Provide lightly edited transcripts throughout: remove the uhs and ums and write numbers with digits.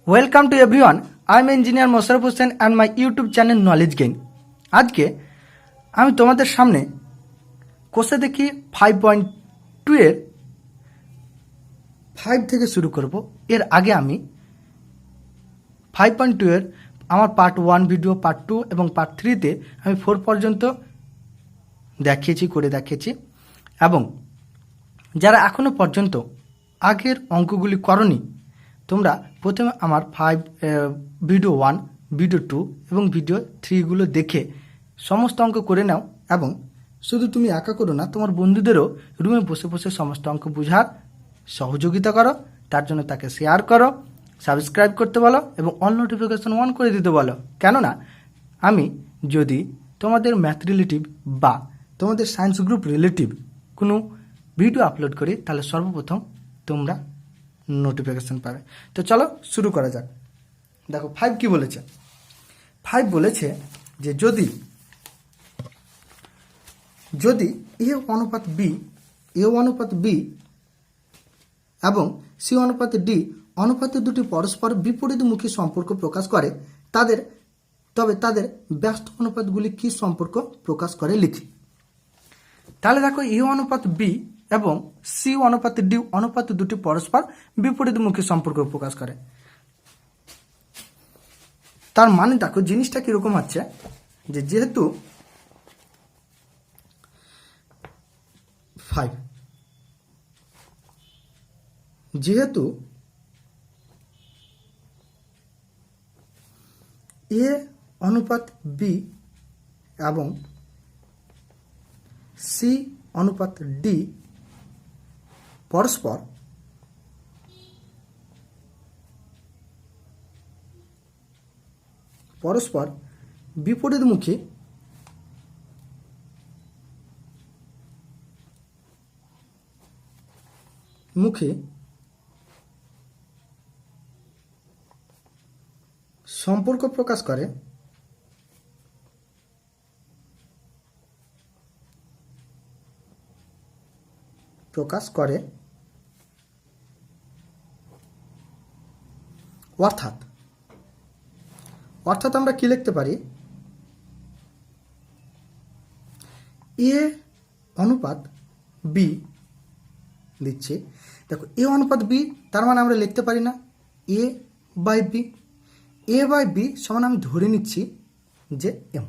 Welcome to everyone. I am engineer Mosharraf Hossain and my YouTube channel Knowledge Gain. আজকে আমি তোমাদের সামনে কোষে দেখি 5.2 এর 5 থেকে শুরু করব। এর আগে আমি 5.2 এর আমার পার্ট 1 ভিডিও, পার্ট 2 এবং পার্ট 3 তে আমি 4 পর্যন্ত দেখিয়েছি এবং যারা এখনো পর্যন্ত আগের অঙ্কগুলি করনি তোমরা প্রথমে আমার ভিডিও 1, ভিডিও 2 এবং ভিডিও 3 গুলো দেখে সমস্ত অঙ্ক করে নাও এবং শুধু তুমি একা করো না, তোমার বন্ধুদেরও রুমে বসে বসে সমস্ত অঙ্ক বোঝার সহযোগিতা করো। তার জন্য তাকে শেয়ার করো, সাবস্ক্রাইব করতে বলো এবং অল নোটিফিকেশন অন করে দিতে বলো। কেননা আমি যদি তোমাদের ম্যাথ রিলেটিভ বা তোমাদের সায়েন্স গ্রুপ রিলেটিভ কোনো ভিডিও আপলোড করি তাহলে সর্বপ্রথম তোমরা নোটিফিকেশন পাবে। তো চলো শুরু করা যাক। দেখো 5 কি বলেছে। 5 বলেছে যে যদি এ অনুপাত বি এবং সি অনুপাত ডি অনুপাতের দুটি পরস্পর বিপরীতমুখী সম্পর্ক প্রকাশ করে তবে তাদের ব্যস্ত অনুপাতগুলি কি সম্পর্ক প্রকাশ করে লিখি। তাহলে দেখো এ অনুপাত বি এবং সি অনুপাত ডি অনুপাত দুটি পরস্পর বিপরীতমুখী সম্পর্ক প্রকাশ করে। তার মানে দেখো জিনিসটা কিরকম হচ্ছে যে যেহেতু 5 এ অনুপাত বি এবং সি অনুপাত ডি পরস্পর বিপরীতমুখী সম্পর্ক প্রকাশ করে অর্থাৎ আমরা কি লিখতে পারি, এ অনুপাত বি দিচ্ছে। দেখো এ অনুপাত বি তার মানে আমরা লিখতে পারি না এ বাই বি সমান আমি ধরে নিচ্ছি যে এম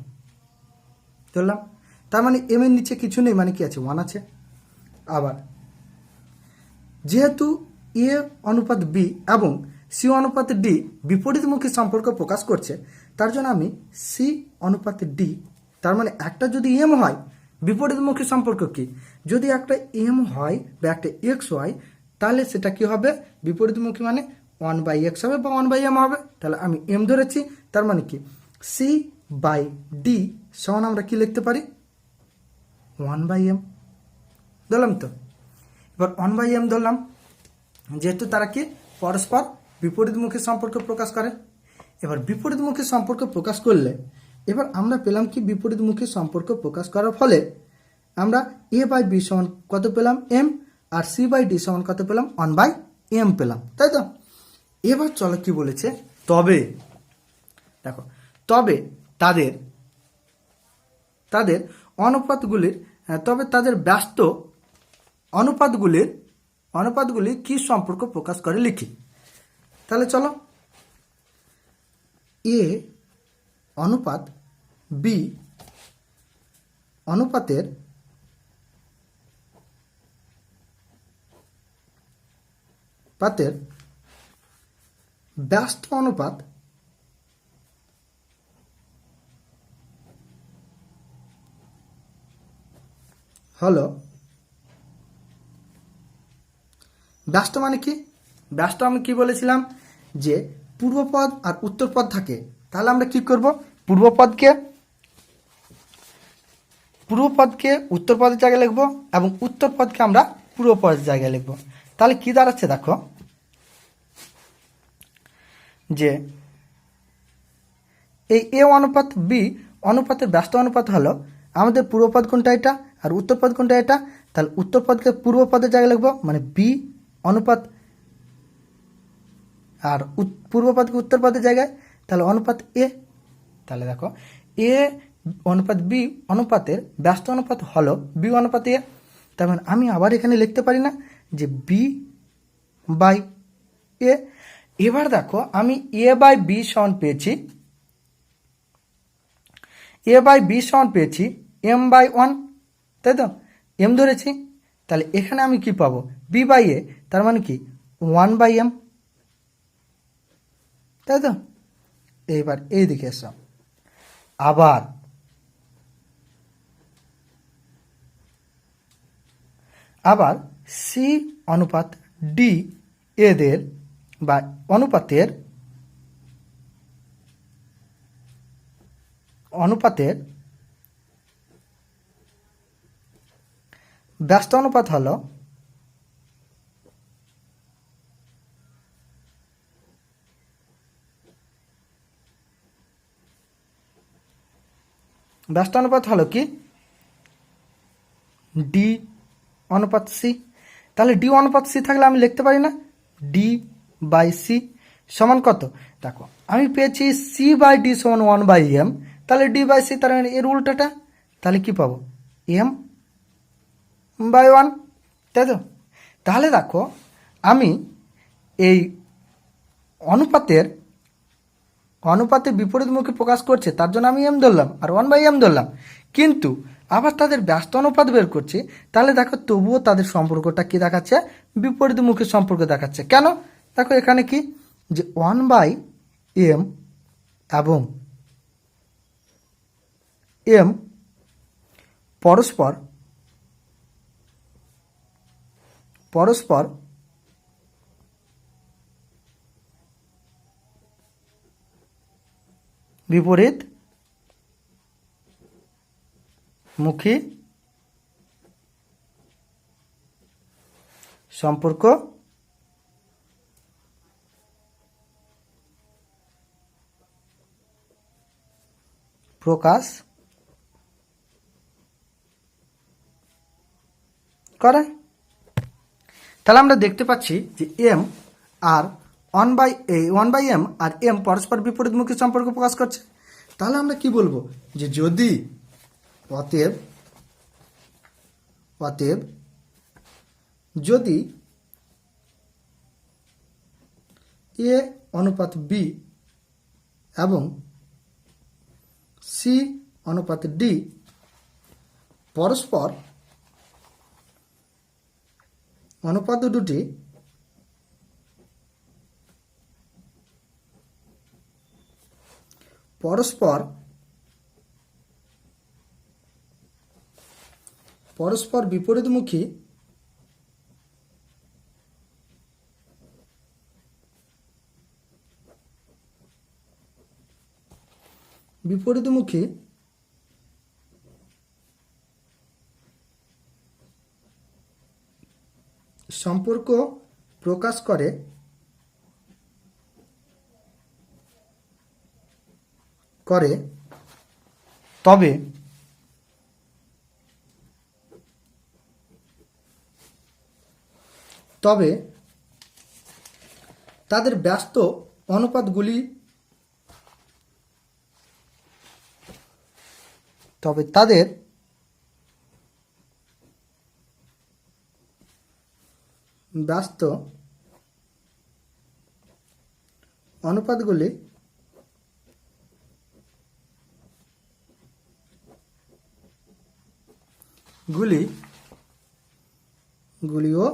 ধরলাম। তার মানে এম এর নিচে কিছু নেই, মানে কি আছে 1 আছে। আবার যেহেতু এ অনুপাত বি এবং সি অনুপাত ডি বিপরীতমুখী সম্পর্ক প্রকাশ করছে তার জন্য আমি সি অনুপাত ডি, তার মানে একটা যদি এম হয় বিপরীতমুখী সম্পর্ক কি, যদি একটা এম হয় বা একটা এক্স হয় তাহলে সেটা কি হবে বিপরীতমুখী, মানে 1/x হবে বা 1/m হবে। তাহলে আমি এম ধরেছি, তার মানে কি সি বাই ডি সমান আমরা কি লিখতে পারি 1/m ধরলাম। তো এবার 1/m ধরলাম, যেহেতু তারা কি পরস্পর বিপরীতমুখী সম্পর্ক প্রকাশ করে। এবার বিপরীতমুখী সম্পর্ক প্রকাশ করলে এবার আমরা পেলাম কি বিপরীতমুখী সম্পর্ক প্রকাশ করার ফলে আমরা এ বাই বি সমান কত পেলাম এম, আর সি বাই ডি সমান কত পেলাম 1/m পেলাম, তাই তো। এবার চলো কি বলেছে, তবে দেখো তবে তাদের অনুপাতগুলির তাদের ব্যস্ত অনুপাতগুলি কি সম্পর্ক প্রকাশ করে লিখি। তাহলে চলো এ অনুপাত বি অনুপাতের ব্যস্ত অনুপাত হলো ব্যস্ত মানে কি, ব্যস্ত আমি কি বলেছিলাম যে পূর্বপদ আর উত্তরপদ থাকে। তাহলে আমরা কি করব, পূর্বপদকে উত্তরপদের জায়গায় লিখব এবং উত্তরপদকে আমরা পূর্বপদের জায়গায় লিখব। তাহলে কি দাঁড়াচ্ছে দেখো যে এই এ অনুপাত বি অনুপাতের ব্যস্ত অনুপাত হলো আমাদের পূর্বপদ কোনটা এটা আর উত্তরপদ কোনটা এটা। তাহলে উত্তরপদকে পূর্বপদের জায়গায় লিখব, মানে বি অনুপাত আর পূর্বপাতকে উত্তরপাতের জায়গায়, তাহলে অনুপাত এ। তাহলে দেখো এ অনুপাত বি অনুপাতের ব্যস্ত অনুপাত হলো বি অনুপাত এ। তার মানে আমি আবার এখানে লিখতে পারি না যে বি বাই এ। এবার দেখো আমি এ বাই বি সমান পেয়েছি, এ বাই বি সমান পেয়েছি এম বাই 1, তাই তো, এম ধরেছি। তাহলে এখানে আমি কি পাবো, বি বাই এ, তার মানে কি 1 বাই এম, তাই তো। এইবার এই দিকে এসো, আবার সি অনুপাত ডি এদের বা অনুপাতের ব্যস্ত অনুপাত হলো কি ডি অনুপাত সি। তাহলে ডি অনুপাত সি থাকলে আমি লিখতে পারি না ডি বাই সি সমান কত, দেখো আমি পেয়েছি সি বাই ডি সমান 1 বাই এম, তাহলে ডি বাই সি তার মানে এর উল্টোটা, তাহলে কি পাবো এম বাই 1, তাই তো। তাহলে দেখো আমি এই অনুপাতের বিপরীতমুখী প্রকাশ করছে, তার জন্য আমি এম ধরলাম আর 1 বাই এম ধরলাম, কিন্তু আবার তাদের ব্যস্ত অনুপাত বের করছি, তাহলে দেখো তবুও তাদের সম্পর্কটা কি দেখাচ্ছে, বিপরীতমুখী সম্পর্ক দেখাচ্ছে। কেন, দেখো এখানে কি যে 1 বাই এম এবং এম পরস্পর বিপরীত মুখী সম্পর্ক প্রকাশ করে। তাহলে আমরা দেখতে পাচ্ছি যে এম আর 1 বাই এম আর এম পরস্পর বিপরীতমুখী সম্পর্ক প্রকাশ করছে। তাহলে আমরা কি বলবো যে যদি অতএব যদি এ অনুপাত বি এবং সি অনুপাত ডি পরস্পর অনুপাত দুটি পরস্পর বিপরীতমুখী সম্পর্ক প্রকাশ করে, তবে তাদের ব্যস্ত অনুপাতগুলি গুলিও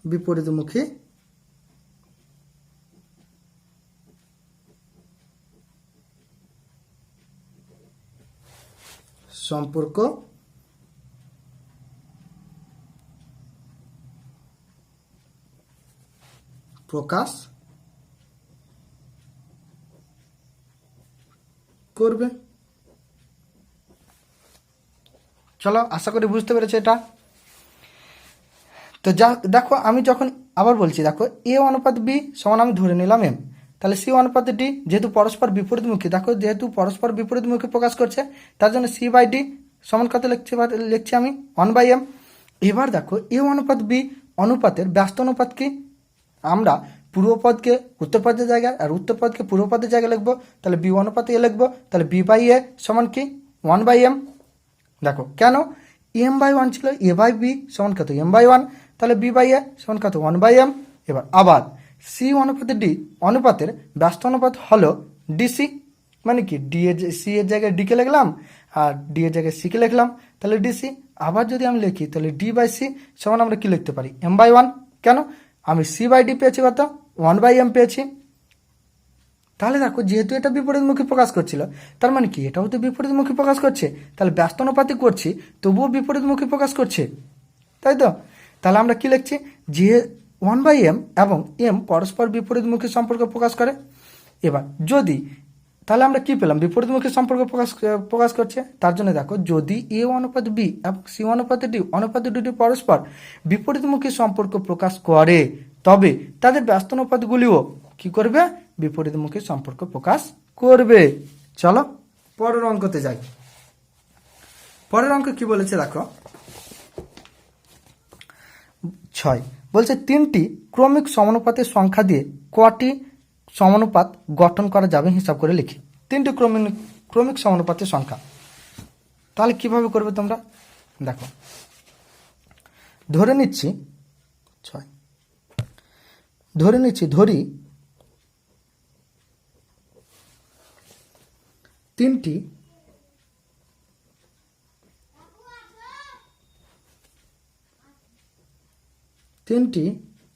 বিপরীতমুখী সম্পর্ক প্রকাশ করবে। চলো, আশা করি বুঝতে পেরেছো এটা। তো দেখো আমি যখন আবার বলছি, দেখো এ অনুপাত বি সমান আমি ধরে নিলাম এম, তাহলে সি অনুপাত ডি যেহেতু পরস্পর বিপরীতমুখী, দেখো যেহেতু পরস্পর বিপরীতমুখী প্রকাশ করছে, তার জন্য সি বাই ডি সমান কত লিখছি আমি 1 বাই এম। এবার দেখো এ অনুপাত বি অনুপাতের ব্যস্ত অনুপাত কি, আমরা পূর্ব পদকে উত্তর পদের জায়গায় আর উত্তর পদকে পূর্ব পদের জায়গায় লিখবো, তাহলে বি অনুপাত এ লিখবো, তাহলে বি বাই এ সমান কি 1/m। দেখো কেন m/1 ছিল, a বাই বি সমান কত m/1, তাহলে বি বাই এ সমান কত 1/m। এবার আবার সি অনুপাতে ডি অনুপাতের ব্যস্ত অনুপাত হলো ডিসি, মানে কি ডি এর সি এর জায়গায় ডিকে লিখলাম আর ডি এর জায়গায় সিকে লিখলাম, তাহলে ডিসি। আবার যদি আমি লিখি তাহলে ডি বাই সি সমান আমরা কি লিখতে পারি m/1। কেন আমি সি বাই ডি পেয়েছি কত 1/m পেয়েছি। তাহলে দেখো যেহেতু এটা বিপরীতমুখী প্রকাশ করছিল, তার মানে কি এটাও তো বিপরীতমুখী প্রকাশ করছে, তাহলে ব্যস্ত অনুপাতে করছি তবুও বিপরীতমুখী প্রকাশ করছে, তাই তো। তাহলে আমরা কি লিখছি যে 1/m এবং m পরস্পর বিপরীতমুখী সম্পর্ক প্রকাশ করে। এবার যদি তাহলে আমরা কি পেলাম বিপরীতমুখী সম্পর্ক প্রকাশ করছে, তার জন্য দেখো যদি এ অনুপাত বি এবং সি অনুপাত ডি অনুপাত দুটি পরস্পর বিপরীতমুখী সম্পর্ক প্রকাশ করে, তবে তাদের ব্যস্ত অনুপাতগুলিও কি করবে বিপরীতমুখী সম্পর্ক প্রকাশ করবে। চলো পরের অঙ্কতে যাই। পরের অঙ্ক কি বলেছে দেখো 6 বলছে 3টি ক্রমিক সমানুপাতের সংখ্যা দিয়ে কটি সমানুপাত গঠন করা যাবে হিসাব করে লিখি। 3টি ক্রমিক সমানুপাতের সংখ্যা, তাহলে কিভাবে করবে তোমরা দেখো। ধরে নিচ্ছি 6 ধরি 3টি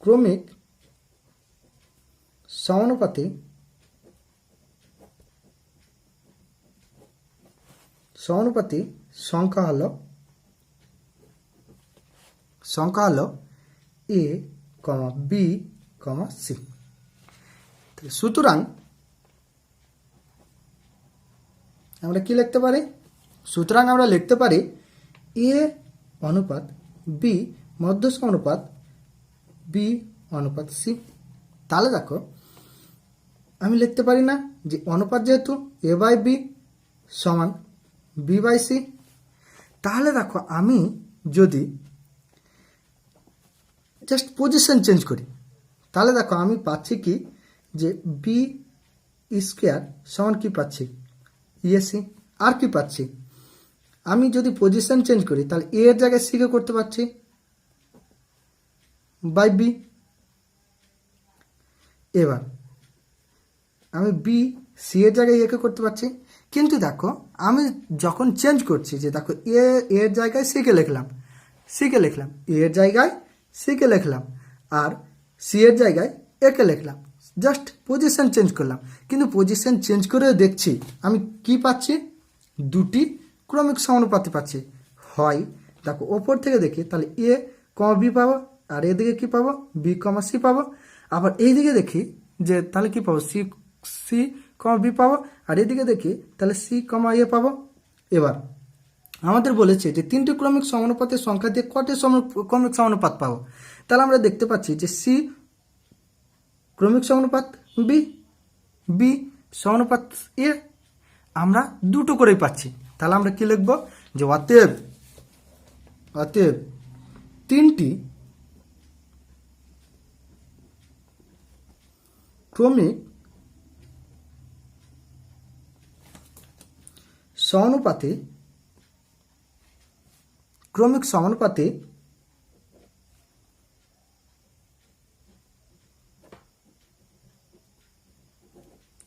ক্রমিক সমানুপাতি সংখ্যা হলো এ বি সি। সুতরাং আমরা কি লিখতে পারি, সুতরাং আমরা লিখতে পারি এ অনুপাত বি মধ্যস্থ অনুপাত বি অনুপাত সি। তাহলে দেখো আমি লিখতে পারি না যে অনুপাত যেহেতু এ বাই বি সমান বি বাই সি। তাহলে দেখো আমি যদি জাস্ট পজিশন চেঞ্জ করি, তাহলে দেখো আমি পাচ্ছি কি যে বি স্কোয়ার সমান কি পাচ্ছি ইএসি। আর কি পাচ্ছি আমি যদি পজিশন চেঞ্জ করি তাহলে এ এর জায়গায় সিকে করতে পারছি বাই বি। এবার আমি বি সি এর জায়গায় একে করতে পারছি, কিন্তু দেখো আমি যখন চেঞ্জ করছি যে দেখো এ এর জায়গায় সিকে লিখলাম এ এর জায়গায় সিকে লিখলাম আর সি এর জায়গায় একে লিখলাম, জাস্ট পজিশন চেঞ্জ করলাম। কিন্তু পজিশন চেঞ্জ করেও দেখছি আমি কি পাচ্ছি দুটি ক্রমিক সমানুপাতি পাচ্ছি। হয় দেখো ওপর থেকে দেখি তাহলে এ কমা বি পাবো আর এদিকে কি পাবো বি কমা সি পাবো। আবার এইদিকে দেখি যে তাহলে কি পাবো সি কমা বি পাবো আর এদিকে দেখি তাহলে সি কমা এ পাবো। এবার আমাদের বলেছে যে 3টি ক্রমিক সমানুপাতের সংখ্যা দিয়ে কটি ক্রমিক সমানুপাত পাবো। তাহলে আমরা দেখতে পাচ্ছি যে সি ক্রমিক সমানুপাত বি, বি সমানুপাত এ, আমরা দুটো করেই পাচ্ছি। তাহলে আমরা কি লিখব যে অতএব 3টি ক্রমিক সমানুপাতে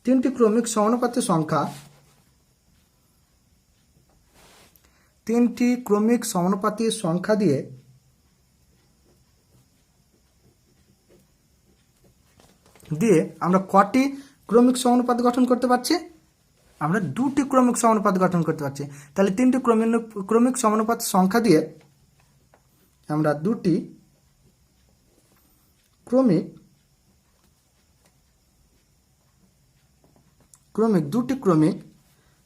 3টি ক্রমিক সমানুপাতের সংখ্যা 3টি ক্রমিক সমানুপাতির সংখ্যা দিয়ে আমরা কটি ক্রমিক সমানুপাত গঠন করতে পারছি, আমরা দুটি ক্রমিক সমানুপাত গঠন করতে পারছি। তাহলে 3টি ক্রমিক সমানুপাত সংখ্যা দিয়ে আমরা দুটি ক্রমিক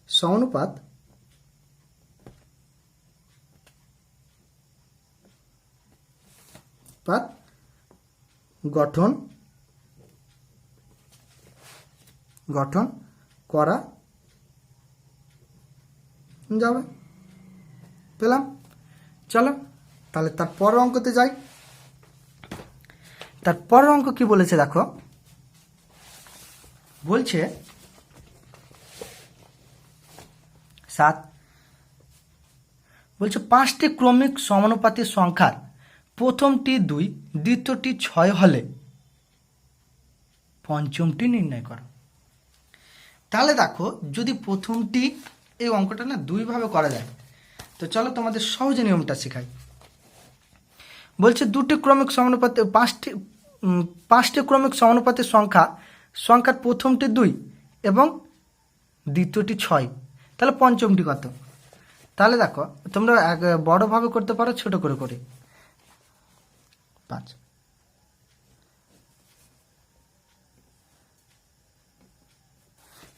সমানুপাত গঠন করা যাবে। পেলাম। চলো তাহলে তার পরের অঙ্কতে যাই। তার পরের অঙ্ক কি বলেছে দেখো বলছে 7 বলছে 5টি ক্রমিক সমানুপাতিক সংখ্যার প্রথমটি 2 দ্বিতীয়টি 6 হলে পঞ্চমটি নির্ণয় করো। তাহলে দেখো যদি প্রথমটি, এই অঙ্কটা না দুইভাবে করা যায়, তো চলো তোমাদের সহজে নিয়মটা শেখাই। বলছে দুটি ক্রমিক সমানুপাতি পাঁচটি ক্রমিক সমানুপাতিক সংখ্যার প্রথমটি 2 এবং দ্বিতীয়টি 6, তাহলে পঞ্চমটি কত? তাহলে দেখো তোমরা বড়ভাবে করতে পারো, ছোট করে করে 5।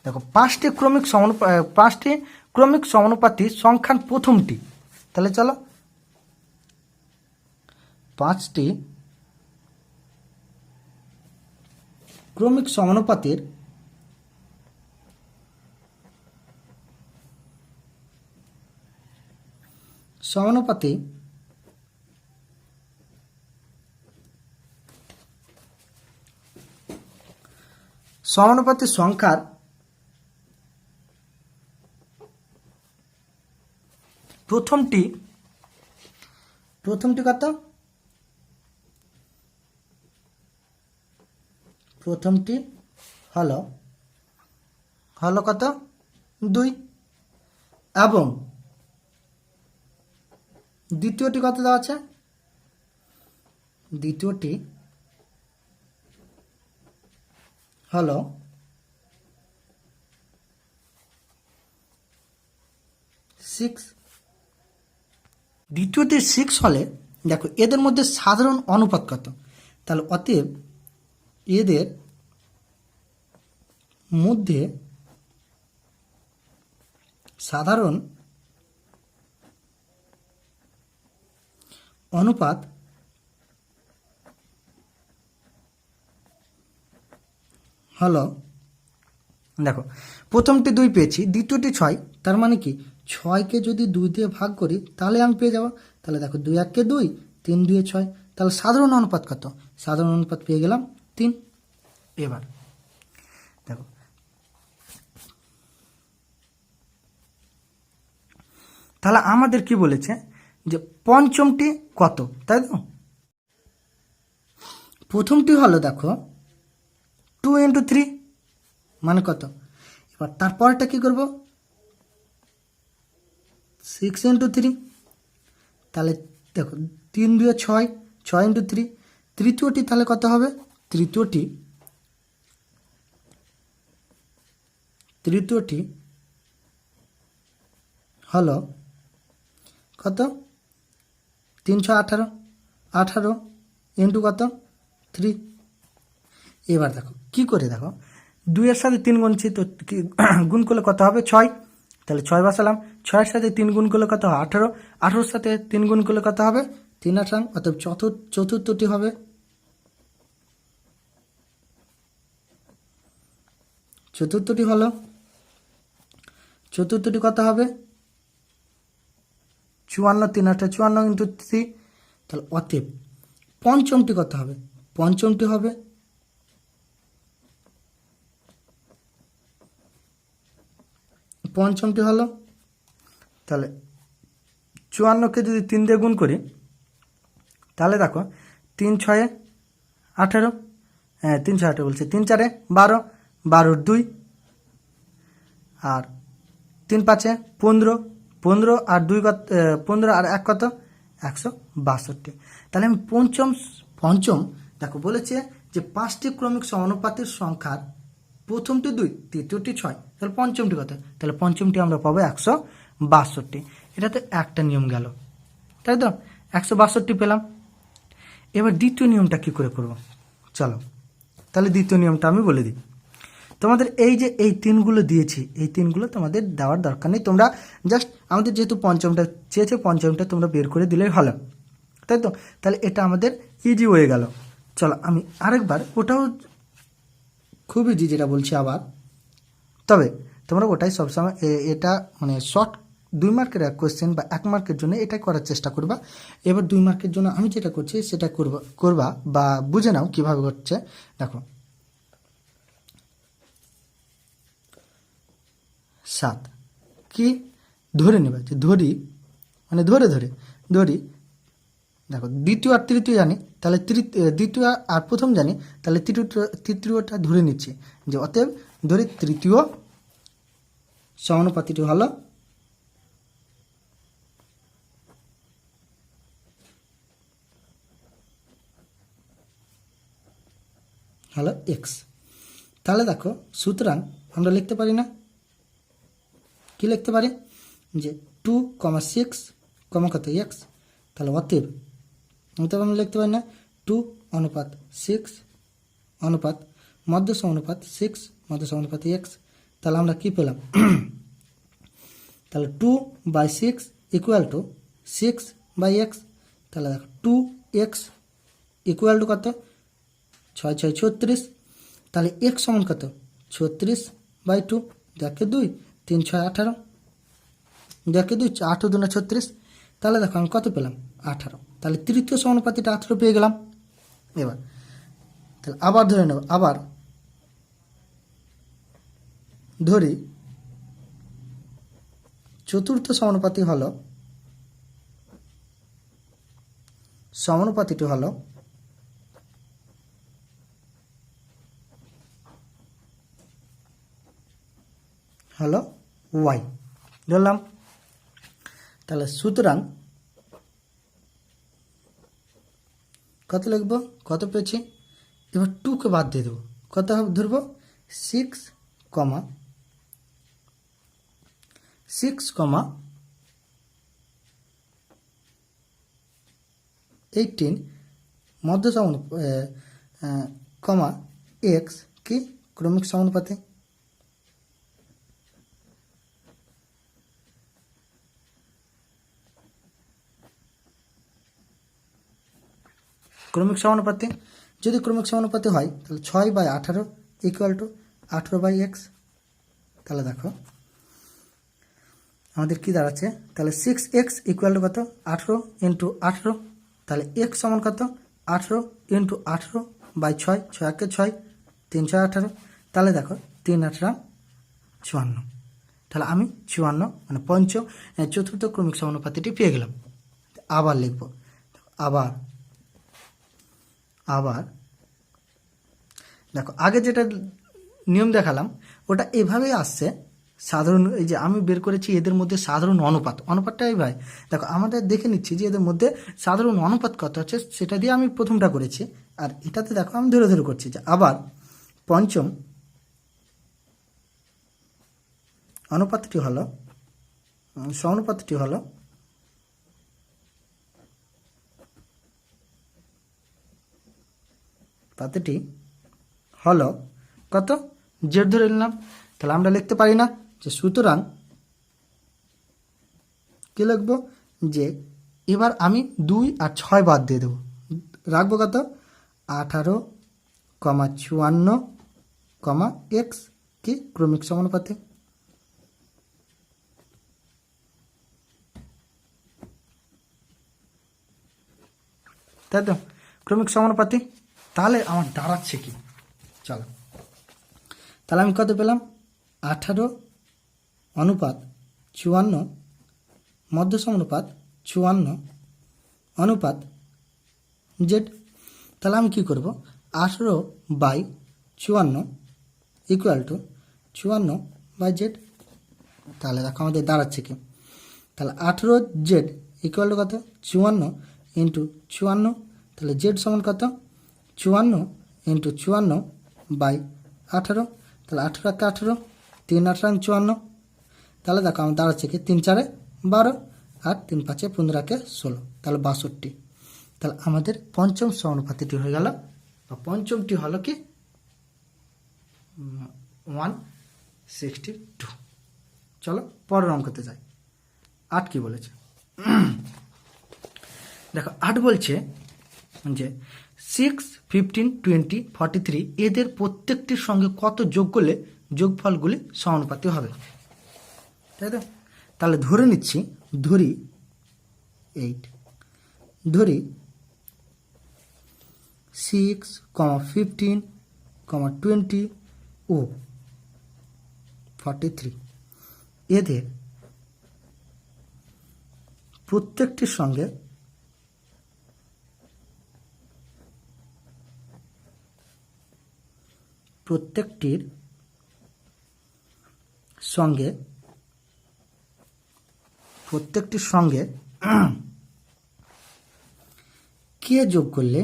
দেখো 5টি ক্রমিক সমানুপাতিক সংখ্যার প্রথমটি, তাহলে চলো 5টি ক্রমিক সমানুপাতির সংখ্যার প্রথমটি কত? প্রথমটি হলো কত? 2 এবং দ্বিতীয়টি কত দেওয়া আছে? দ্বিতীয়টি হলো 6। দ্বিতীয়টি 6 হলে দেখো এদের মধ্যে সাধারণ অনুপাত কত? তাহলে অতএব এদের মধ্যে সাধারণ অনুপাত হলো, দেখো প্রথমটি 2 পেয়েছি, দ্বিতীয়টি 6, তার মানে কি 6কে যদি 2 দিয়ে ভাগ করি তাহলে আমি পেয়ে যাব। তাহলে দেখো 2 1 2, 3 2 6, তাহলে সাধারণ অনুপাত কত? সাধারণ অনুপাত পেয়ে গেলাম 3। এবার দেখো তাহলে আমাদের কি বলেছে যে পঞ্চমটি কত, তাই তো? প্রথমটি হলো দেখো 2 × 3 মানে কত? এবার তারপরটা কি করব? 6 × 3, তাহলে দেখো 3 2 6, 6 × 3। তৃতীয়টি তাহলে কত হবে? তৃতীয়টি হলো কত? 3 6 18, 18 ইন্টু কত? 3। এবার দেখো কি করে, দেখো 2 এর সাথে 3 গুনছি, তো গুণ করলে কত হবে? 6, তাহলে 6 বসালাম। 6 এর সাথে 3 গুণ করলে কত? 18, 18 সাথে 3 গুণ করলে কত হবে? 3 18, অতএব চতুর্থটি হবে। চতুর্থটি হলো, চতুর্থটি কত হবে? 54, 3 8 54 ইন্টু 3, তাহলে অতএব পঞ্চমটি কত হবে? পঞ্চমটি হবে হলো, তাহলে 54কে যদি 3 দিয়ে গুণ করি তাহলে দেখো 3 6 18, হ্যাঁ 3 6 18 বলছে, 3 4 12, 12 2 আর 3 5 15, 15 আর 2 কত? 15 আর 1 কত? 162। তাহলে আমি পঞ্চম দেখো বলেছে যে 5টি ক্রমিক সমানুপাতিক সংখ্যার প্রথমটি 2, তৃতীয়টি 6, তাহলে পঞ্চমটি কত? তাহলে পঞ্চমটি আমরা পাবো 162। এটাতে একটা নিয়ম গেল, তাই তো? 162 পেলাম। এবার দ্বিতীয় নিয়মটা কি করে করব? চলো তাহলে দ্বিতীয় নিয়মটা আমি বলে দিই। তোমাদের এই যে এই 3গুলো দিয়েছি, এই 3গুলো তোমাদের দেওয়ার দরকার নেই, তোমরা জাস্ট আমাদের যেহেতু পঞ্চমটা চেয়েছে, পঞ্চমটা তোমরা বের করে দিলেই হলো, তাই তো? তাহলে এটা আমাদের ইজি হয়ে গেল। চলো আমি আরেকবার, ওটাও খুব ইজি যেটা বলছি আবার, তবে তোমরা ওটাই সবসময় এটা মানে শর্ট 2 মার্কের এক কোয়েশ্চেন বা 1 মার্কের জন্য এটাই করার চেষ্টা করবা। এবার 2 মার্কের জন্য আমি যেটা করছি সেটা করবা বা বুঝে নাও কিভাবে হচ্ছে। দেখো 7 কি ধরে নেবে, যে ধরি মানে ধরে ধরি, দেখো দ্বিতীয় আর তৃতীয় জানি, তাহলে দ্বিতীয় আর প্রথম জানি, তাহলে তৃতীয়টা ধরে নিচ্ছি, যে অতএব ধরি তৃতীয় সমানুপাতিটি হলো এক্স। তাহলে দেখো সুতরাং আমরা লিখতে পারি না, কি লিখতে পারি, যে 2,6 কত এক্স, তাহলে অতএব আমরা লিখতে পারি না 2:6 অনুপাত মধ্য সমানুপাত 6 মধ্য সমানুপাত এক্স। তাহলে আমরা কি পেলাম, তাহলে 2/6 ইকুয়াল টু 6/x। তাহলে দেখো 2x ইকুয়াল টু কত, 6 6 36। তাহলে x সমান কত, 36/2, 2 3 6 18, 2 8 2 36। তাহলে দেখো আমি কত পেলাম, 18। তাহলে তৃতীয় সমানুপাতিটা 18 পেয়ে গেলাম। এবার তাহলে আবার ধরে নেব, আবার ধরি চতুর্থ সমানুপাতিটি হলো y ধরলাম। তাহলে সুতরাং কত লিখবো, কত পেয়েছি, এবার 2কে বাদ দিয়ে দেবো, কত ধরবো 6, 18 মধ্য এক্স কি ক্রমিক সমানুপাতে। ক্রমিক সমানুপাতে যদি ক্রমিক সমানুপাতে হয় তাহলে 6/18 ইকুয়াল টু 18/x। তাহলে দেখো আমাদের কি দাঁড়াচ্ছে, তাহলে 6x ইকুয়াল টু কত, 18 × 18। তাহলে x সমান কত, 18 × 18/6, 6 1 6, 3 6 18। তাহলে দেখো 3 18 54। তাহলে আমি 54 মানে চতুর্থ ক্রমিক সমানুপাতিটি পেয়ে গেলাম। আবার লিখব, আবার দেখো আগে যেটা নিয়ম দেখালাম ওটা এভাবেই আসছে সাধারণ, এই যে আমি বের করেছি এদের মধ্যে সাধারণ অনুপাতটা এইভাবে। দেখো আমাদের দেখে নিচ্ছি যে এদের মধ্যে সাধারণ অনুপাত কত আছে, সেটা দিয়ে আমি প্রথমটা করেছি। আর এটাতে দেখো আমি ধরে করছি, যে আবার পঞ্চম অনুপাতটি হলো সমানুপাতটি হলো পাতিটি হলো কত, জেড ধরে নিলাম। তাহলে আমরা লিখতে পারি না, যে সুতরাং কি লিখবো, যে এবার আমি 2 আর 6 বাদ দিয়ে দেবো, রাখবো কত 18, 54, এক্স কি ক্রমিক সমানুপাতে। তাই তো ক্রমিক সমানুপাতি। তাহলে আমার দাঁড়াচ্ছে কি, চলো তাহলে আমি কত পেলাম, 18 অনুপাত 54 মধ্য সমানুপাত 54 অনুপাত জেড। তাহলে আমি কী করব, 18/54 ইকুয়াল টু 54/জেড। তাহলে দেখো আমাদের দাঁড়াচ্ছে কি, তাহলে 18z ইকুয়াল টু কত, 54 × 54। তাহলে জেড সমান কত, 54 × 54/18। তাহলে 18 × 18, 3 18 54। তাহলে দেখো আমার দাঁড়াচ্ছে কি, 3 4 12 আর 3 5 15 16, তাহলে 62। তাহলে আমাদের পঞ্চম সমানুপাতিটি হয়ে গেল, বা পঞ্চমটি হলো কি 162। চলো পরের অঙ্কতে যাই। 8 কি বলেছে, দেখো 8 বলছে যে 6, 15, 20, 43 এদের প্রত্যেকটির সঙ্গে কত যোগ করলে যোগফলগুলি সমানুপাতি হবে, তাই তো। তাহলে ধরে নিচ্ছি, ধরি 6, 15, 20 ও 43। এদের প্রত্যেকটির সঙ্গে কে যোগ করলে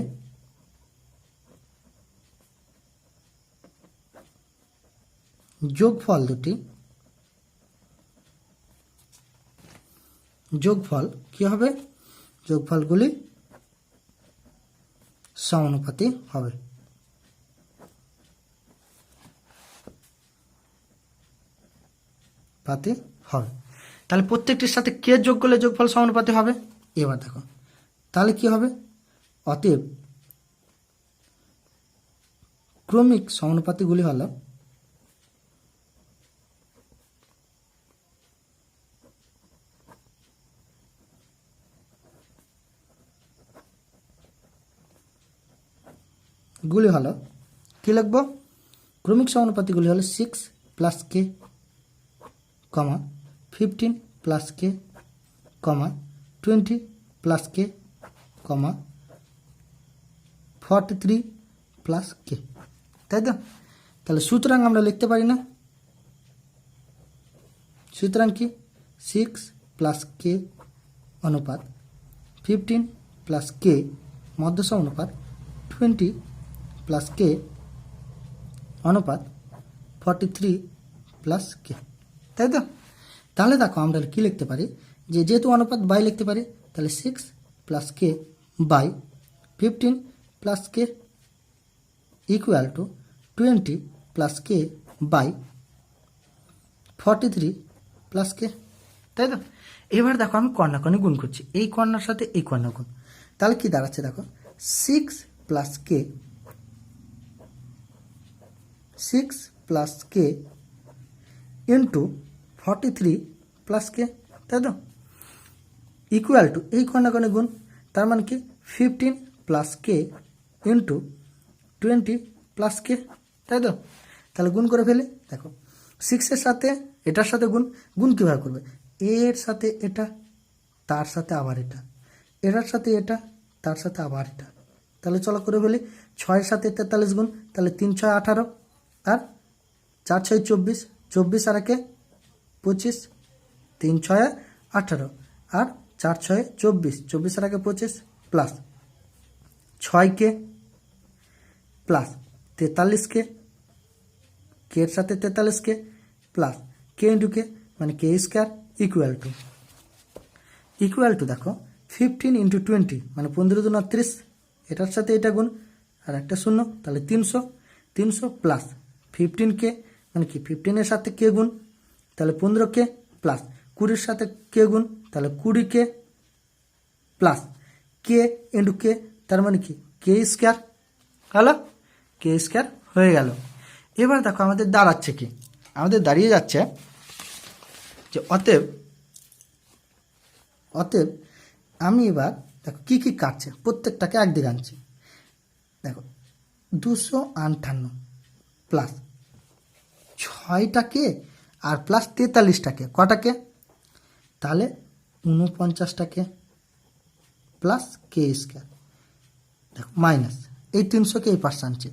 যোগফল কি হবে? যোগফলগুলি সমানুপাতি হবে। তাহলে প্রত্যেকটির সাথে কে যোগ করলে যোগফল সমানুপাতি হবে? এবার দেখো তাহলে কি হবে? অতএব ক্রমিক সমানুপাতিগুলি হলো কি লিখবো? ক্রমিক সমানুপাতিগুলি হলো 6 প্লাস কে, 15 প্লাস কে, 20 প্লাস কে, 43 প্লাস কে, তাই তো? তাহলে সুতরাং আমরা লিখতে পারি না? সুতরাং কি? 6 প্লাস কে অনুপাত 15 প্লাস কে মধ্যসা অনুপাত 20 প্লাস কে অনুপাত 43 প্লাস কে, তাই তো? তাহলে দেখো আমরা কি লিখতে পারি? যেহেতু অনুপাত বাই লিখতে পারি, তাহলে 6 plus K by 15 plus K equal to 20 plus K by 43 plus K, তাই তো? এবার দেখো আমি কর্ণাকর্ণি গুণ করছি, এই কর্ণার সাথে এই কর্ণা গুণ। তাহলে কি দাঁড়াচ্ছে দেখো? 6 প্লাস কে ইন্টু 43 প্লাস কে, তাই তো? ইকুয়াল টু এই কর্ণাকর্ণি গুণ, তার মানে কি 15 প্লাস কে ইন্টু 20 প্লাস কে, তাই তো? তাহলে গুণ করে ফেলে দেখো 6-এর সাথে এটার সাথে গুণ কীভাবে করবে? এর সাথে এটা, তার সাথে আবার এটা, এটার সাথে এটা, তার সাথে আবার এটা। তাহলে চলো করে ফেলি। 6-এর সাথে 43 গুণ, তাহলে 3 6 18 আর 4 6 24, 24 আর 1 25, 3 6 18 আর 4 6 24, 24 আর 1 25 প্লাস 6 কে প্লাস 43 কে, কে এর সাথে 43 কে প্লাস কে ইন্টু কে মানে কে স্কোয়ার ইকুয়াল টু দেখো 15 ইন্টু 20 মানে 15 2 30, এটার সাথে এটা গুণ আর একটা শূন্য, তাহলে 300 প্লাস 15 কে মানে কি 15-এর সাথে কে গুণ, তাহলে 15 কে প্লাস 20-এর সাথে কে গুণ, তাহলে 20 কে প্লাস কে ইন্টু কে, তার মানে কি কে স্কোয়ার, হলো কে স্কোয়ার হয়ে গেল। এবার দেখো আমাদের দাঁড়াচ্ছে কি? আমাদের দাঁড়িয়ে যাচ্ছে যে অতএব আমি এবার দেখো কি কি কাটছে, প্রত্যেকটাকে একদিকে আনছি। দেখো 258 প্লাস 6টাকে আর প্লাস 43টাকে, কটাকে? তাহলে 49টাকে প্লাস কে স্কোয়ার, দেখো মাইনাস এই 300কে এই পাশে আনছে,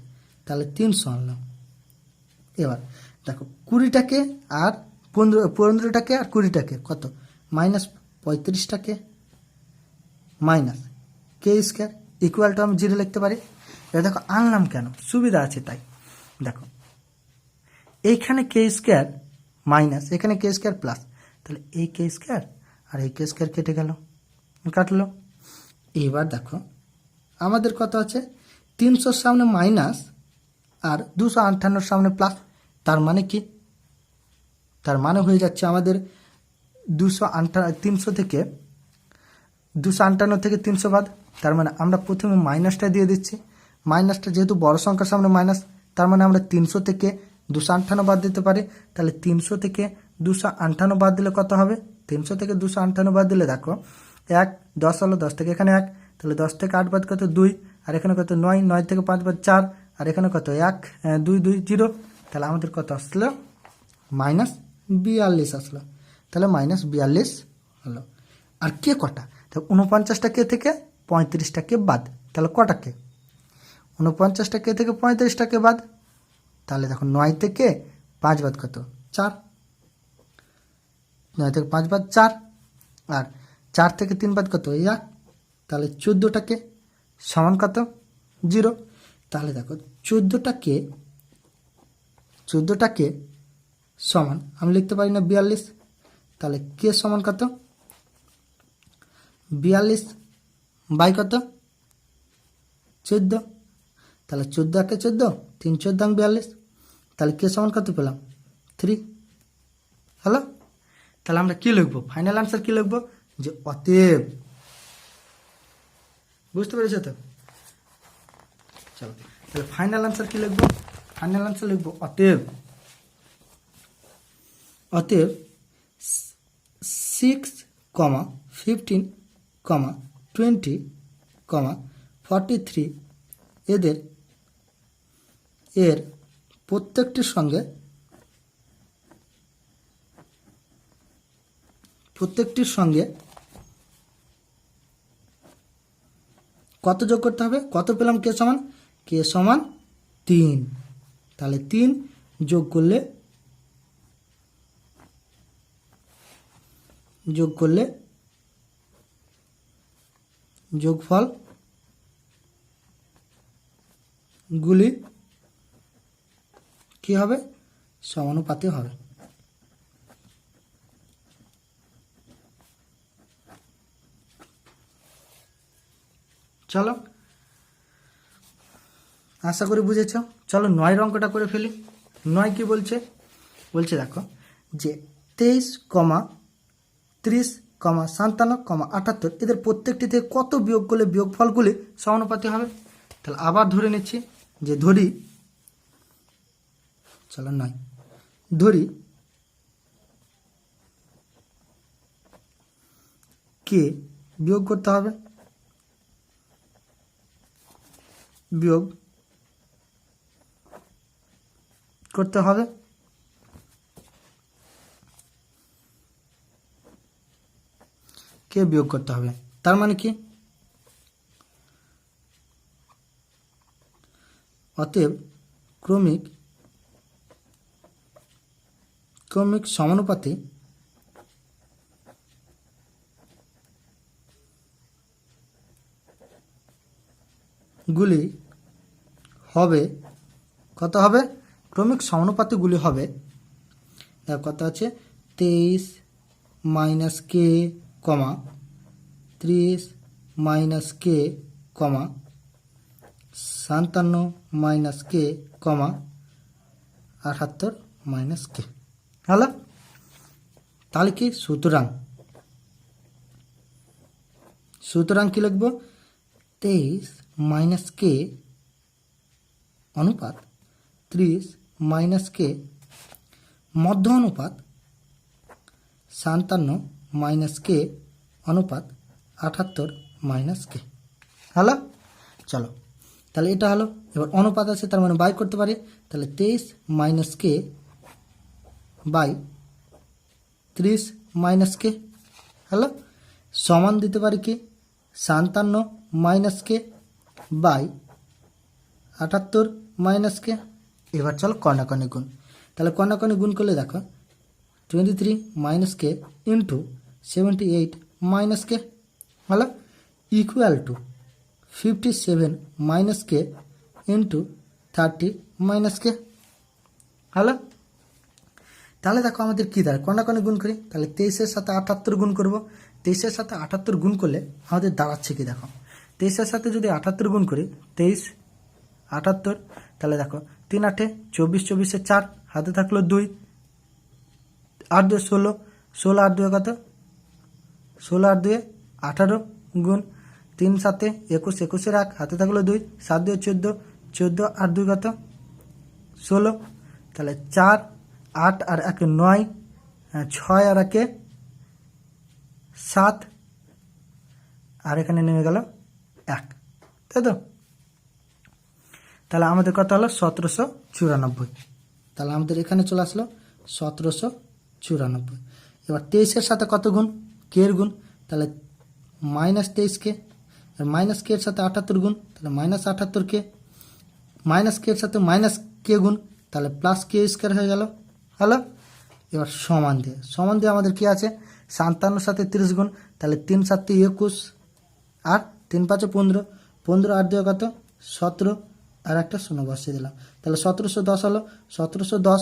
তাহলে 300 আনলাম। এবার দেখো 20টাকে আর 15টাকে আর 20টাকে কত? মাইনাস 35টাকে minus K square equal to আমি 0 লিখতে পারি। এবার দেখো আনলাম কেন? সুবিধা আছে তাই। দেখো এইখানে কে স্কোয়ার মাইনাস, এখানে কে স্কোয়ার প্লাস, তাহলে এই কে স্কোয়ার আর এই কে স্কোয়ার কেটে গেল, কাটলো। এবার দেখো আমাদের কত আছে? 300-র সামনে মাইনাস আর 258-র সামনে প্লাস, তার মানে কি? তার মানে হয়ে যাচ্ছে আমাদের 300 থেকে 258 থেকে 300 বাদ, তার মানে আমরা প্রথমে মাইনাসটা দিয়ে দিচ্ছি। মাইনাসটা যেহেতু বড় সংখ্যার সামনে মাইনাস, তার মানে আমরা 300 থেকে 258 বাদ দিতে পারি। তাহলে 300 থেকে 258 বাদ দিলে কত হবে? 300 থেকে 258 বাদ দিলে দেখো 1 10 হলো, 10 থেকে এখানে 1, তাহলে 10 থেকে 8 বাদ কত? 2, আর এখানে কত? 9, 9 থেকে 5 বাদ 4, আর এখানে কত? 1 2 2 0, তাহলে আমাদের কত আসলো? -42 আসলো। তাহলে -42 হলো। আর কে কটা? তো 49টা কে থেকে 35টা কে বাদ, তাহলে কটা কে? 49টা কে থেকে 35টা কে বাদ, তাহলে দেখো 9 থেকে 5 বাদ কত? 4। 9 থেকে 5 বাদ 4, আর 4 থেকে 3 বাদ কত? 1। তাহলে 14টাকে সমান কত? 0। তাহলে দেখো 14টাকে সমান আমি লিখতে পারি না 42, তাহলে কে সমান কত? 42 বাই কত? 14। তাহলে 14 একে 14, 3 14 42, তাহলে কে সমান কত পেলাম? 3। হ্যালো, তাহলে আমরা কি লিখবো? ফাইনাল আনসার কি লিখবো? যে অতএব, বুঝতে পেরেছো তো? চলো তাহলে ফাইনাল আনসার কি লিখবো? ফাইনাল আনসার লিখবো অতএব 6, 15, 20, 43 এর প্রত্যেকটির সঙ্গে কত যোগ করতে হবে? কত পেলাম? কে সমান 3। তাহলে 3 যোগ করলে যোগফল গুলি কি হবে? সমানুপাতে হবে। চলো, আশা করি বুঝেছ। চলো 9 অঙ্কটা করে ফেলি। 9 কি বলছে? দেখো যে 23, 30, 57, 78 এদের প্রত্যেকটি থেকে কত বিয়োগ করলে বিয়োগফলগুলি সমানুপাতি হবে? তাহলে আবার ধরে নিচ্ছি যে ধরি কে বিয়োগ করতে হবে, কে বিয়োগ করতে হবে। তার মানে কি? অতএব ক্রমিক সমানুপাতে গুলি হবে, কত হবে? ক্রমিক সমানুপাতিগুলি হবে, কত আছে? 23 মাইনাস কে, 30 মাইনাস কে, 57 মাইনাস কে, 78 মাইনাস কে। হলো? তাহলে কি? সুতরাং কি লিখব? 23 মাইনাস কে অনুপাত 30 মাইনাস কে মধ্য অনুপাত 57 মাইনাস কে অনুপাত 78 মাইনাস কে। হলো? চলো, তাহলে এটা হলো। এবার অনুপাত আছে, তার মানে বাই করতে পারি। তাহলে 23 minus K by 30 minus K. হলো? সমান দিতে পারি কি? 57 মাইনাস কে বাই 78 মাইনাস কে। এবার চলো কর্ণাকর্ণি গুণ। তাহলে কর্ণাকর্ণি গুণ করলে দেখো 23 minus K into 78 minus K হলো equal to 57 minus K into 30 minus K. হলো? তাহলে দেখো আমাদের কী দাঁড়ায়? কর্ণাকর্ণি গুণ করি। তাহলে 23-এর সাথে 78 গুণ করব। 23-এর সাথে 78 গুণ করলে আমাদের দাঁড়াচ্ছে কি? দেখো 23-এর সাথে যদি 78 গুণ করি, 23 78, তাহলে দেখো 3 8 24, 24-এ 4, হাতে থাকলো 2, 8 2 16, 16 8 2 কত? 16 8 2 18 গুণ 3 7 21, 21-এর 1, হাতে থাকলো 2, 7 2 14, 14 8 2 কত? 16। তাহলে 4 8 আর 1 9, 6 আর 1 7, আর এখানে নেমে গেল 1, তাই তো? তাহলে আমাদের কত হলো? 1794। তাহলে আমাদের এখানে চলে আসলো 1794। এবার 23-এর সাথে কত গুণ, কে এর গুণ, তাহলে -23 কে, আর -কে এর সাথে 78 গুণ, তাহলে -78 কে, -কে এর সাথে -কে গুণ, তাহলে +k² হয়ে গেল। হলো। এবার সমান দিয়ে আমাদের কি আছে, 57 সাথে 30 গুণ, তাহলে 3 7 21, আর 3 5 15, 15 আর 2 কত 17, আর একটা শূন্য বসিয়ে দিলাম, তাহলে 1710 হলো। 1710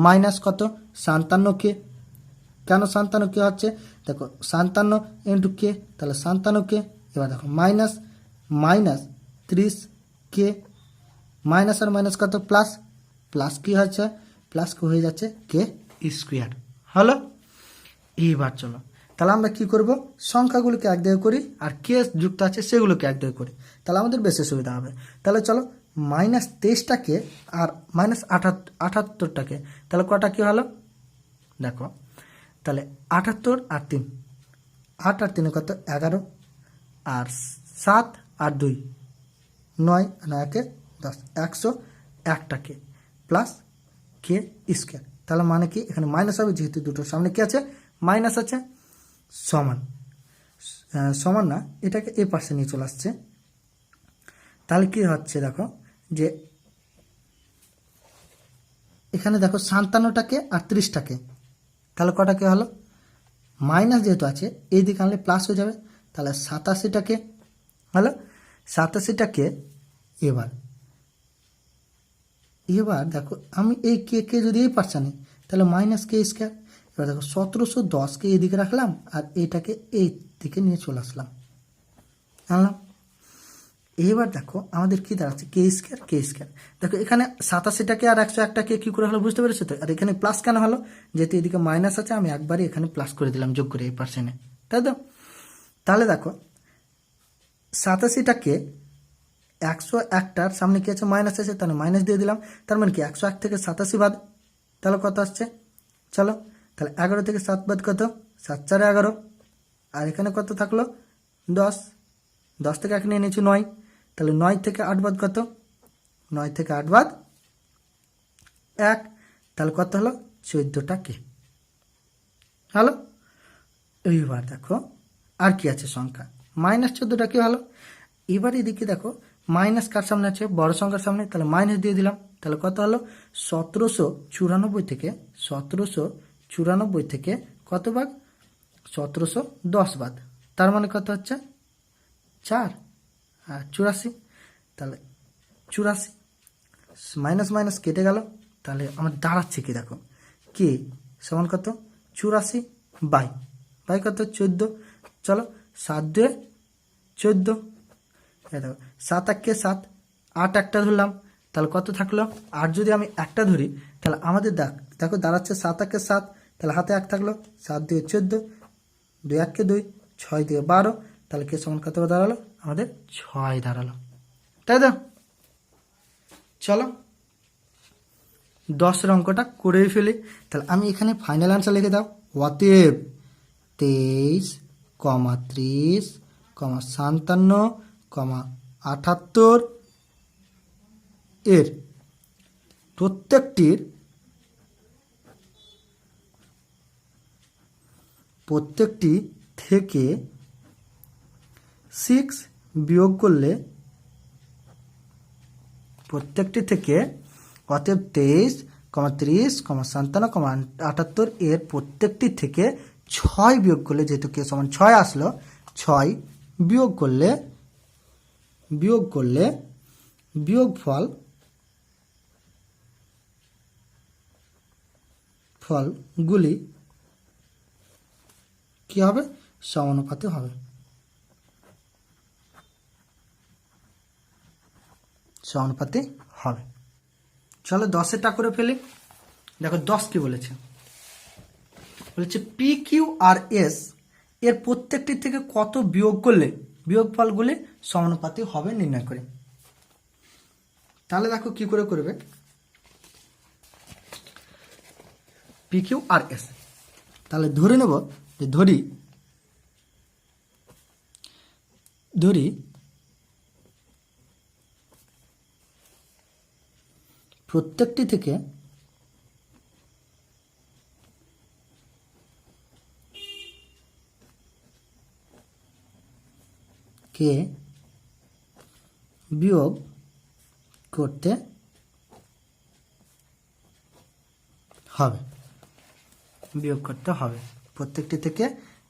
মাইনাস কত 57কে, কেন 57কে হচ্ছে, দেখো 57 ইন্টু কে, তাহলে 57কে। এবার দেখো মাইনাস 30কে, মাইনাস আর মাইনাস কত প্লাস কি হচ্ছে, প্লাস কি হয়ে যাচ্ছে কে স্কোয়ার। হলো। এইবার চলো, তাহলে আমরা কি করব, সংখ্যাগুলোকে এক দিকে করি আর কে যুক্ত আছে সেগুলোকে এক দিকে করি, তাহলে আমাদের বেশি সুবিধা হবে। তাহলে চলো, -23টাকে আর -78টাকে, তাহলে কটা কি হলো, দেখো তাহলে 78 আর 3, 8 আর 3 কত 11, আর 7 আর 2 9, 9 10, 101টাকে প্লাস কে স্কোয়ার। তাহলে মানে কি, এখানে মাইনাস হবে যেহেতু দুটোর সামনে কি আছে, মাইনাস আছে, সমান না, এটাকে এই পাশে নিয়ে চলে আসছে। তাহলে কি হচ্ছে দেখো, যে এখানে দেখো 57টাকে আর 30টাকে, তাহলে কটাকে হলো, মাইনাস যেহেতু আছে এই দিকে আনলে প্লাস হয়ে যাবে, তাহলে 87টাকে হলো। 87টাকে এবার দেখো, আমি এই কে যদি এই পাশে নিই, তাহলে -k²। এবার দেখো 1710কে এইদিকে রাখলাম আর এইটাকে এই দিকে নিয়ে চলে আসলাম, আনলাম। এবার দেখো আমাদের কি দাঁড়াচ্ছে, কে স্কোয়ার। দেখো এখানে 87টাকে আর 101টাকে কি করে হলো বুঝতে পেরেছো তো, আর এখানে প্লাস কেন হলো, যেহেতু এদিকে মাইনাস আছে আমি একবারই এখানে প্লাস করে দিলাম, যোগ করে এই পার্সেন্টে, তাই তো। তাহলে দেখো 87টাকে 101টার সামনে কি আছে, মাইনাস আছে, তাহলে মাইনাস দিয়ে দিলাম, তার মানে কি 101 থেকে 87 বাদ, তাহলে কত আসছে, চলো, তাহলে 11 থেকে 7 বাদ কত, 7 4 11, আর এখানে কত থাকলো 10, 10 থেকে এখানে এনেছি 9, তাহলে 9 থেকে 8 বাদ কত, 9 থেকে 8 বাদ 1, তাহলে কত হলো 14টাকে। হলো। এইবার দেখো আর কি আছে সংখ্যা, -14টা কি হলো। এবার এদিকে দেখো মাইনাস কার সামনে আছে, বড় সংখ্যার সামনে, তাহলে মাইনাস দিয়ে দিলাম, তাহলে কত হলো 1794 থেকে কত বাদ, 1710 বাদ, তার মানে কত হচ্ছে 4 আর 84, তাহলে 84 মাইনাস মাইনাস কেটে গেল, তাহলে আমার দাঁড়াচ্ছে কি দেখো, কে সমান কত 84 বাই কত 14, চলো 7 2 14, দেখো 7 1 7, 8 একটা ধরলাম, তাহলে কত থাকলো 8, যদি আমি একটা ধরি তাহলে আমাদের দেখো দাঁড়াচ্ছে 7 1 7, তাহলে হাতে 1 থাকলো, 7 2 14, 2 1 2, 6 2 12, তাহলে কে সমান কত দাঁড়ালো, আমাদের 6 দাঁড়ালো, তাই তো। চলো 10 অঙ্কটা করেই ফেলি, তাহলে আমি এখানে ফাইনাল আনসার লিখে দাও, অতএব 23, 30, 57, 78 এর প্রত্যেকটি থেকে 6 বিয়োগ করলে, প্রত্যেকটি থেকে অতএব 23, 30, 57, 78 এর প্রত্যেকটি থেকে 6 বিয়োগ করলে, যেহেতু কে সমান 6 আসলো, 6 বিয়োগ করলে ফলগুলি কি হবে, সমানুপাতে হবে, সমানুপাতে হবে। চলো 10টা করে ফেলি। দেখো 10 কি বলেছে, পি কিউ আর এস এর প্রত্যেকটি থেকে কত বিয়োগ করলে বিয়োগফলগুলি সমানুপাতি হবে নির্ণয় করে। তাহলে দেখো কি করে করবে, পি কিউ আর এস, তাহলে ধরে নেব যে ধরি প্রত্যেকটি থেকে কে বিয়োগ করতে হবে, বিয়োগ করতে হবে, প্রত্যেকটি থেকে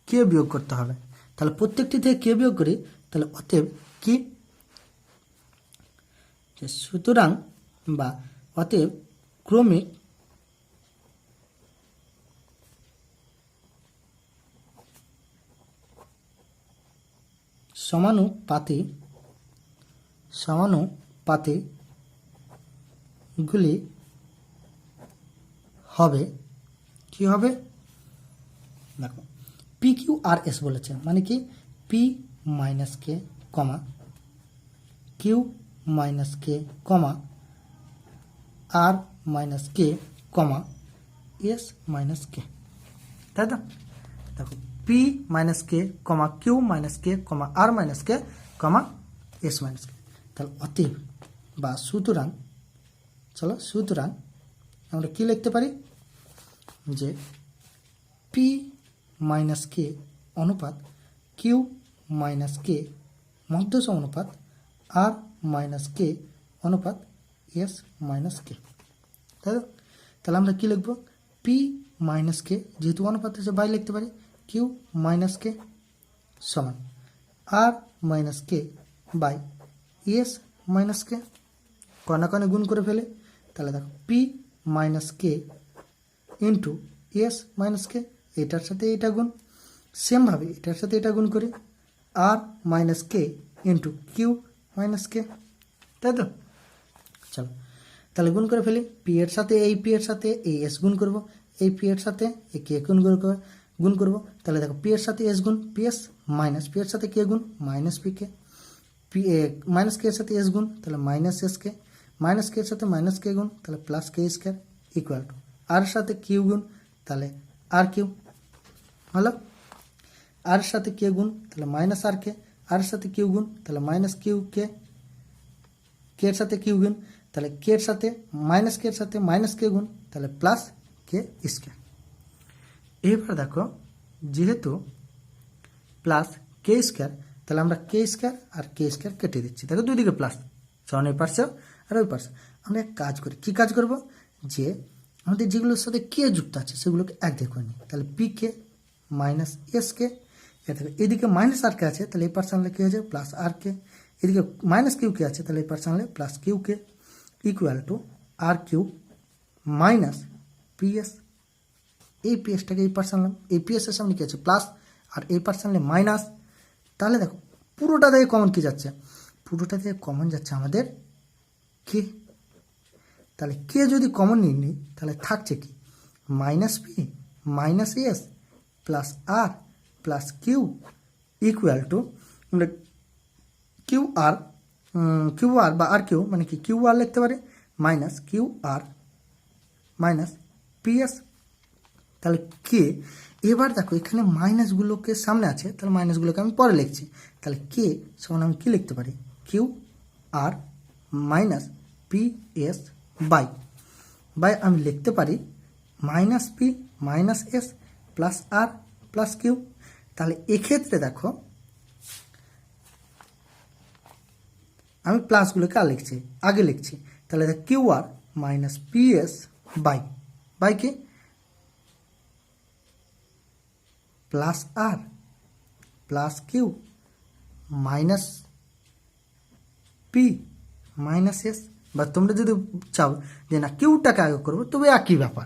কে বিয়োগ করতে হবে। তাহলে প্রত্যেকটি থেকে কে বিয়োগ করি, তাহলে অতএব কি, সুতরাং বা অতএব ক্রমিক সমানুপাতে গুলি হবে, কি হবে দেখো, পি কিউ আর এস বলেছে, মানে কি পি মাইনাস কে কমা কিউ মাইনাস কে কমা আর মাইনাস কে কমা এস মাইনাস কে, তাই তো। দেখো পি মাইনাস কে কমা কিউ মাইনাস কে কমা আর মাইনাস কে কমা এস মাইনাস কে। তাহলে অতএব বা সুতরাং, চলো সুতরাং আমরা কি লিখতে পারি, যে পি মাইনাস কে অনুপাত কিউ মাইনাস কে মধ্যস অনুপাত আর মাইনাস কে অনুপাত এস মাইনাস কে, তাই তো। তাহলে আমরা কি লিখবো, পি মাইনাস কে যেহেতু অনুপাত আছে বাই লিখতে পারি, কিউ মাইনাস কে সমান R minus K by S minus K, কণা কণা গুণ করে ফেলে। তাহলে দেখো P minus K into S minus K, এটার সাথে এটা গুণ, সেমভাবে এটার সাথে এটা গুণ করি, আর minus K into Q minus কে, তাই তো। চলো তাহলে গুণ করে ফেলি, পি এর সাথে এই এস গুণ করবো, এই পি এর সাথে এই কে গুণ করবো। তাহলে দেখো পি এর সাথে এস গুণ পি এস, মাইনাস পি এর সাথে কে গুণ minus P K, P minus K এর সাথে এস গুণ, তাহলে minus S K, minus K এর সাথে মাইনাস কে গুণ, তাহলে plus K square equal to R সাথে কিউ গুণ, তাহলে আর কিউ হলো, আর সাথে কে গুণ, তাহলে মাইনাস আর কে, আর সাথে কিউ গুণ, তাহলে মাইনাস কিউ কে, কে এর সাথে কিউ গুণ, তাহলে কে এর সাথে মাইনাস কে গুণ, তাহলে প্লাস কে স্কোয়ার। এবার দেখো যেহেতু প্লাস কে স্কোয়ার, তাহলে আমরা কে স্কোয়ার আর কে স্কোয়ার কেটে দিচ্ছি, দেখো দুই দিকে প্লাস, কারণ এই পাশে আর ওই পাশে। আমরা এক কাজ করি, কি কাজ করব, যে আমাদের যেগুলোর সাথে কে যুক্ত আছে সেগুলোকে এক দিয়ে করে নিই। তাহলে পি কে মাইনাস এস কে, এদিকে মাইনাস আর কে আছে, তাহলে এই পাশে আনলে কি হয়ে যায় প্লাস আর কে, এদিকে মাইনাস কিউ কে আছে, তাহলে এই পাশে আনলে প্লাস কিউ কে equal to r q minus P s. এই পি এসটাকে এই পাশে আনলাম, এই পি এসের সামনে কি আছে প্লাস, আর এই পাশে আনলে মাইনাস। তাহলে দেখো পুরোটা থেকে কমন কি যাচ্ছে, পুরোটা থেকে কমন যাচ্ছে আমাদের কে। তাহলে কে যদি কমন নিয়ে নিই, তাহলে থাকছে কি minus P minus S plus R plus q equal to, আমরা কিউ আর বা আর কিউ মানে কি কিউ আর লিখতে পারি, মাইনাস কিউ আর মাইনাস পি এস। তাহলে কে, এবার দেখো এখানে মাইনাসগুলোকে সামনে আছে, তাহলে মাইনাসগুলোকে আমি পরে লিখছি। তাহলে কে সমান আমি কী লিখতে পারি, Q R minus P S by আমি লিখতে পারি minus P minus S plus আর প্লাস কিউ। তাহলে এক্ষেত্রে দেখো আমি প্লাসগুলোকে আগে লিখছি। তাহলে দেখ Q R minus P S by কি প্লাস আর plus Q minus P minus S. বা তোমরা যদি চাও যে না কিউটাকে আগে করবো, তবে একই ব্যাপার,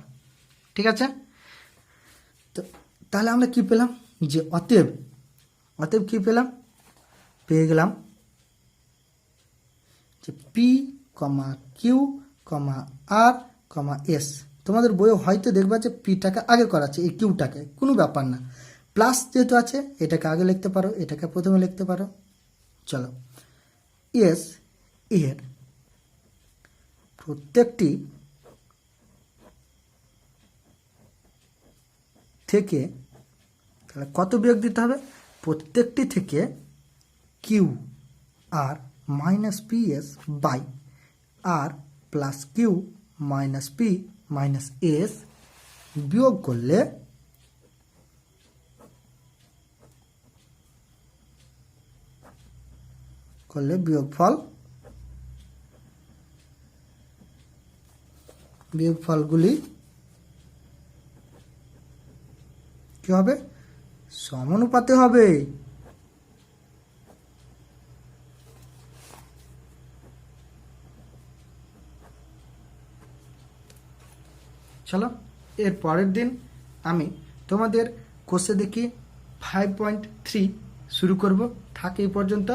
ঠিক আছে। তো তাহলে আমরা কি পেলাম, যে অতএব কি পেলাম, পেয়ে গেলাম যে পি কমা কিউ কমা আর কমা এস। তোমাদের বইয়ে হয়তো দেখবা যে পিটাকে আগে করাচ্ছে, এই কিউটাকে, কোনো ব্যাপার না, প্লাস যেহেতু আছে এটাকে আগে লিখতে পারো, এটাকে প্রথমে লিখতে পারো। চলো এস এর প্রত্যেকটি থেকে তাহলে কত বিয়োগ দিতে হবে, প্রত্যেকটি থেকে q R minus P S by r plus Q minus P minus s বিয়োগ করলে করলে বিয়োগফলগুলি কি হবে? সমানুপাতে হবে। চলো এর পরের দিন আমি তোমাদের কোর্সে দেখি 5.3 শুরু করব। থাক এই পর্যন্ত।